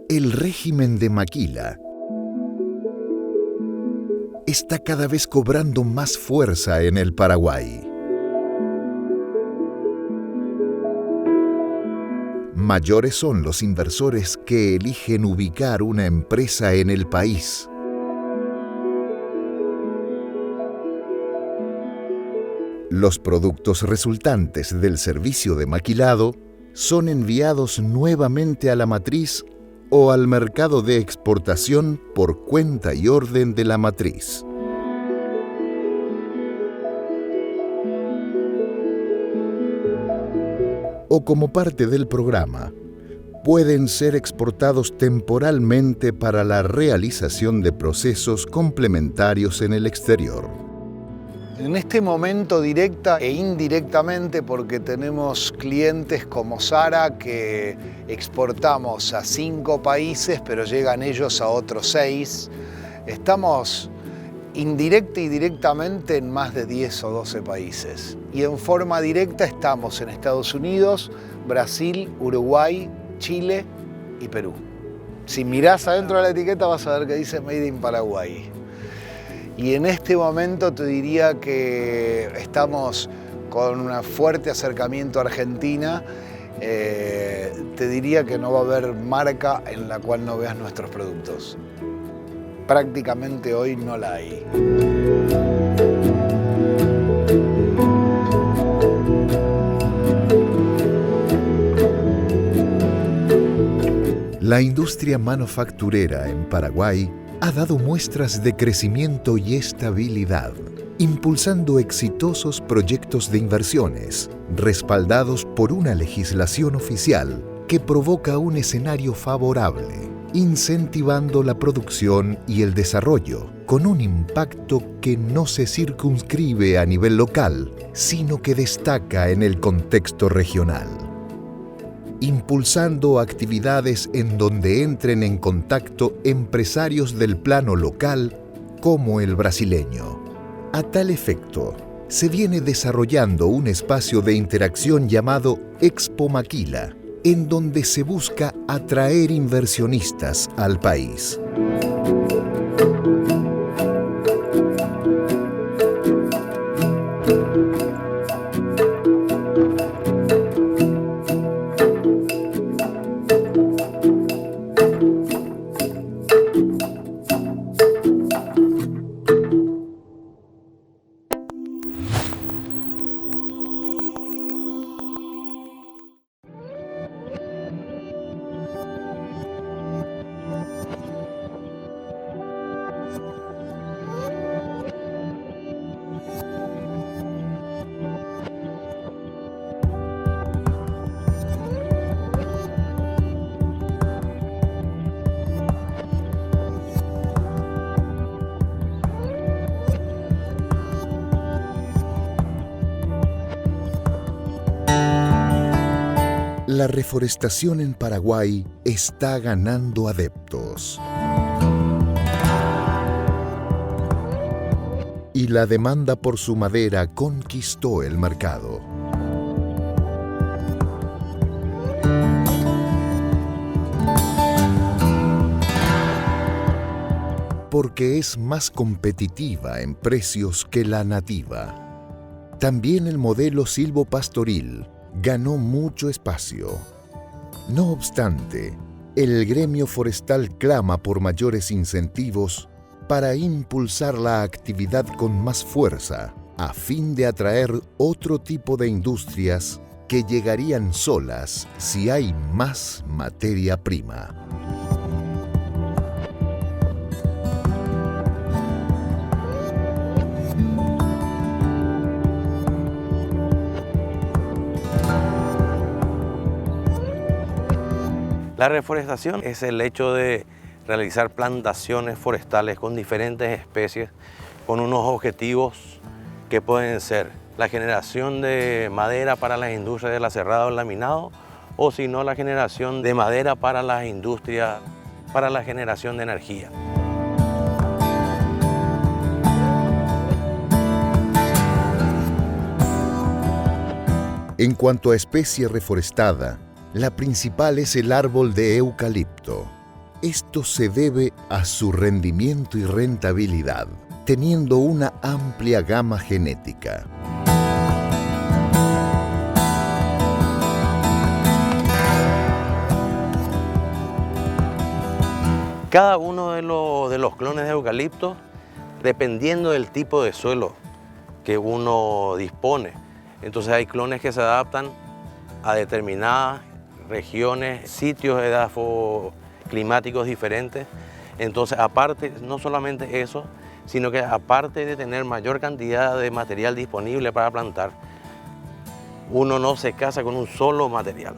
El régimen de Maquila está cada vez cobrando más fuerza en el Paraguay. Mayores son los inversores que eligen ubicar una empresa en el país. Los productos resultantes del servicio de maquilado son enviados nuevamente a la matriz o al mercado de exportación por cuenta y orden de la matriz. O como parte del programa, pueden ser exportados temporalmente para la realización de procesos complementarios en el exterior. En este momento, directa e indirectamente, porque tenemos clientes como Zara que exportamos a 5 países, pero llegan ellos a otros 6. Estamos indirecta y directamente en más de 10 o 12 países. Y en forma directa estamos en Estados Unidos, Brasil, Uruguay, Chile y Perú. Si mirás adentro de la etiqueta vas a ver que dice Made in Paraguay. Y en este momento te diría que estamos con un fuerte acercamiento a Argentina. Te diría que no va a haber marca en la cual no veas nuestros productos. Prácticamente hoy no la hay. La industria manufacturera en Paraguay ha dado muestras de crecimiento y estabilidad, impulsando exitosos proyectos de inversiones, respaldados por una legislación oficial que provoca un escenario favorable, incentivando la producción y el desarrollo, con un impacto que no se circunscribe a nivel local, sino que destaca en el contexto regional, impulsando actividades en donde entren en contacto empresarios del plano local como el brasileño. A tal efecto, se viene desarrollando un espacio de interacción llamado Expo Maquila, en donde se busca atraer inversionistas al país. La reforestación en Paraguay está ganando adeptos. Y la demanda por su madera conquistó el mercado. Porque es más competitiva en precios que la nativa. También el modelo silvopastoril ganó mucho espacio. No obstante, el gremio forestal clama por mayores incentivos para impulsar la actividad con más fuerza, a fin de atraer otro tipo de industrias que llegarían solas si hay más materia prima. La reforestación es el hecho de realizar plantaciones forestales con diferentes especies, con unos objetivos que pueden ser la generación de madera para las industrias del aserrado y laminado, o si no, la generación de madera para las industrias, para la generación de energía. En cuanto a especie reforestada, la principal es el árbol de eucalipto. Esto se debe a su rendimiento y rentabilidad, teniendo una amplia gama genética. Cada uno de los clones de eucalipto, dependiendo del tipo de suelo que uno dispone, entonces hay clones que se adaptan a determinadas regiones, sitios edafoclimáticos diferentes. Entonces, aparte, no solamente eso, sino que aparte de tener mayor cantidad de material disponible para plantar, uno no se casa con un solo material,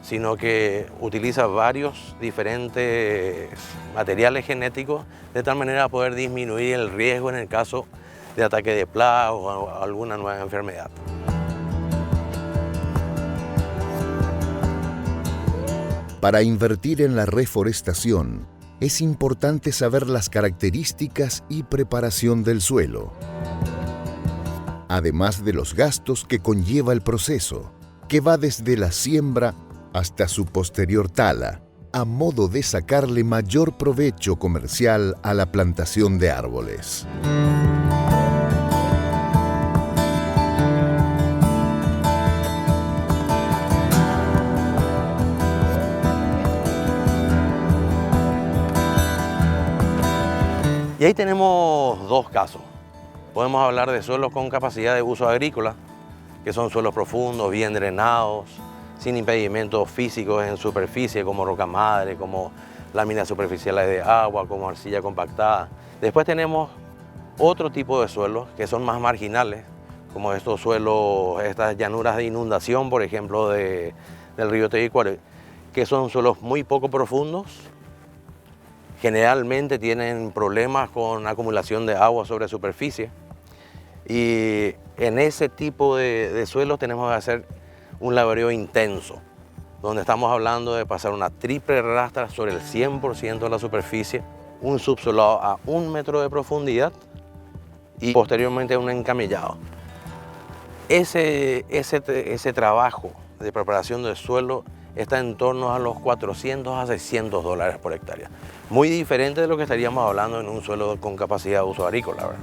sino que utiliza varios diferentes materiales genéticos de tal manera a poder disminuir el riesgo en el caso de ataque de plaga o alguna nueva enfermedad. Para invertir en la reforestación, es importante saber las características y preparación del suelo, además de los gastos que conlleva el proceso, que va desde la siembra hasta su posterior tala, a modo de sacarle mayor provecho comercial a la plantación de árboles. Y ahí tenemos dos casos. Podemos hablar de suelos con capacidad de uso agrícola, que son suelos profundos, bien drenados, sin impedimentos físicos en superficie, como roca madre, como láminas superficiales de agua, como arcilla compactada. Después tenemos otro tipo de suelos que son más marginales, como estos suelos, estas llanuras de inundación, por ejemplo, del río Teguicuaro, que son suelos muy poco profundos. Generalmente tienen problemas con acumulación de agua sobre superficie y en ese tipo de suelos tenemos que hacer un labreo intenso, donde estamos hablando de pasar una triple rastra sobre el 100% de la superficie, un subsolado a 1 metro de profundidad y posteriormente un encamellado. Ese trabajo de preparación del suelo está en torno a los $400 a $600 por hectárea. Muy diferente de lo que estaríamos hablando en un suelo con capacidad de uso agrícola, ¿verdad?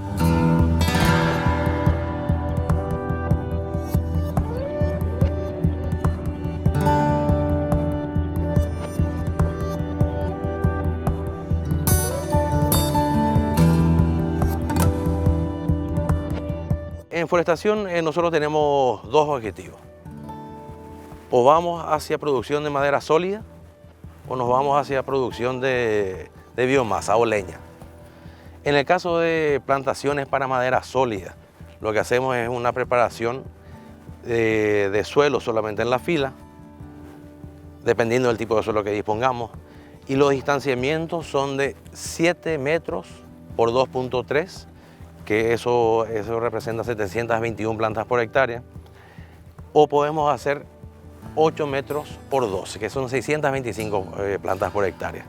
En forestación nosotros tenemos dos objetivos. O vamos hacia producción de madera sólida o nos vamos hacia producción de biomasa o leña. En el caso de plantaciones para madera sólida, lo que hacemos es una preparación de suelo solamente en la fila, dependiendo del tipo de suelo que dispongamos, y los distanciamientos son de 7 metros por 2.3, que eso representa 721 plantas por hectárea, o podemos hacer 8 metros por 12, que son 625 plantas por hectárea.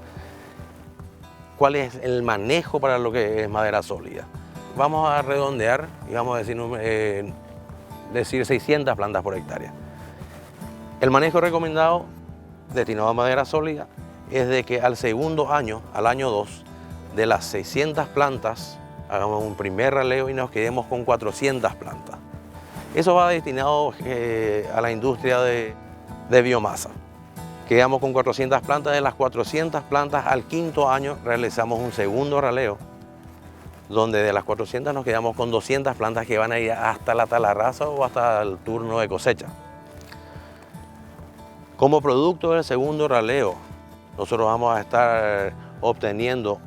¿Cuál es el manejo para lo que es madera sólida? Vamos a redondear y vamos a decir 600 plantas por hectárea. El manejo recomendado destinado a madera sólida es de que al segundo año, al año 2, de las 600 plantas, hagamos un primer raleo y nos quedemos con 400 plantas. Eso va destinado a la industria de biomasa. Quedamos con 400 plantas, de las 400 plantas al quinto año realizamos un segundo raleo, donde de las 400 nos quedamos con 200 plantas que van a ir hasta la tala rasa o hasta el turno de cosecha. Como producto del segundo raleo, nosotros vamos a estar obteniendo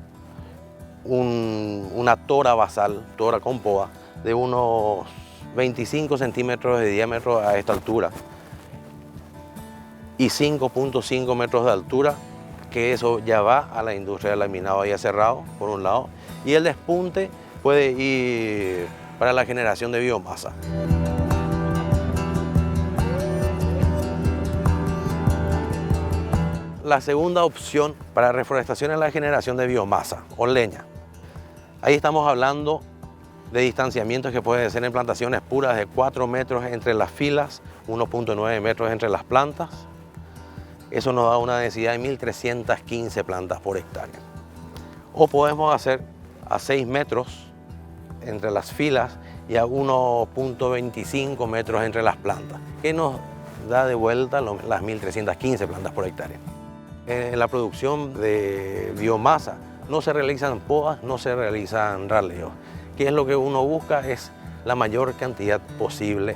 una tora basal, tora con poda, de unos 25 centímetros de diámetro a esta altura y 5.5 metros de altura, que eso ya va a la industria del laminado ya cerrado, por un lado, y el despunte puede ir para la generación de biomasa. La segunda opción para reforestación es la generación de biomasa o leña. Ahí estamos hablando de distanciamiento que puede ser en plantaciones puras de 4 metros entre las filas, 1.9 metros entre las plantas. Eso nos da una densidad de 1.315 plantas por hectárea. O podemos hacer a 6 metros entre las filas y a 1.25 metros entre las plantas, que nos da de vuelta las 1.315 plantas por hectárea. En la producción de biomasa no se realizan podas, no se realizan raleos. Que es lo que uno busca es la mayor cantidad posible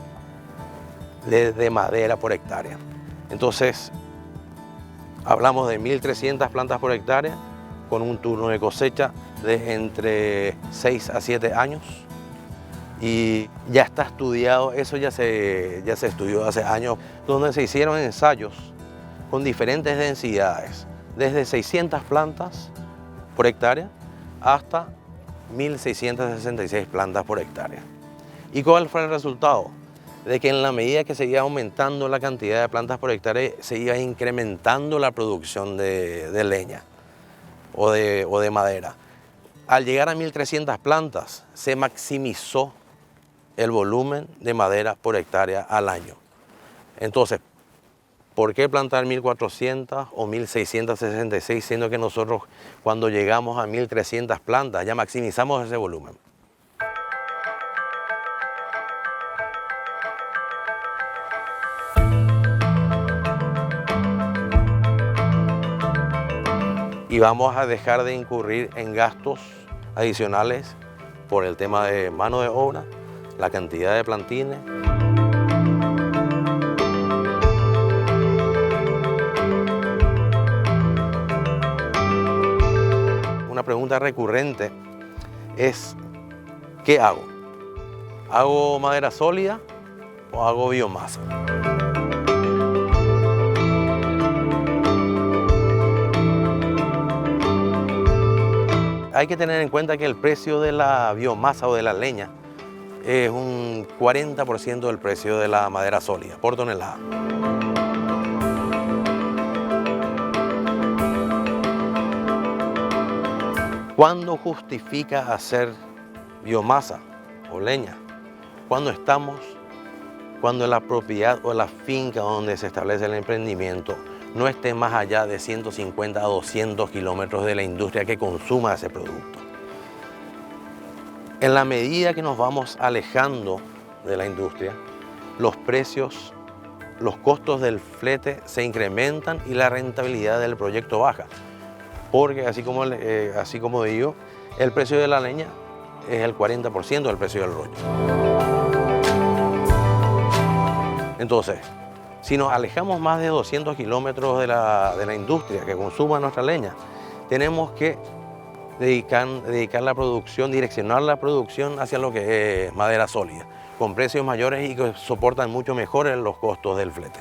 de madera por hectárea. Entonces, hablamos de 1.300 plantas por hectárea con un turno de cosecha de entre 6 a 7 años. Y ya está estudiado, eso ya se estudió hace años, donde se hicieron ensayos con diferentes densidades, desde 600 plantas por hectárea hasta 1.666 plantas por hectárea. ¿Y cuál fue el resultado? De que en la medida que se iba aumentando la cantidad de plantas por hectárea, se iba incrementando la producción de leña o de madera. Al llegar a 1.300 plantas, se maximizó el volumen de madera por hectárea al año. Entonces, ¿por qué plantar 1.400 o 1.666, siendo que nosotros cuando llegamos a 1.300 plantas ya maximizamos ese volumen? Y vamos a dejar de incurrir en gastos adicionales por el tema de mano de obra, la cantidad de plantines. Una pregunta recurrente es, ¿qué hago? ¿Hago madera sólida o hago biomasa? Hay que tener en cuenta que el precio de la biomasa o de la leña es un 40% del precio de la madera sólida por tonelada. ¿Cuándo justifica hacer biomasa o leña? Cuando la propiedad o la finca donde se establece el emprendimiento no esté más allá de 150 a 200 kilómetros de la industria que consuma ese producto. En la medida que nos vamos alejando de la industria, los precios, los costos del flete se incrementan y la rentabilidad del proyecto baja. Porque así como digo, el precio de la leña es el 40% del precio del rollo. Entonces, si nos alejamos más de 200 kilómetros de la industria que consuma nuestra leña, tenemos que dedicar la producción, direccionar la producción hacia lo que es madera sólida, con precios mayores y que soportan mucho mejor los costos del flete.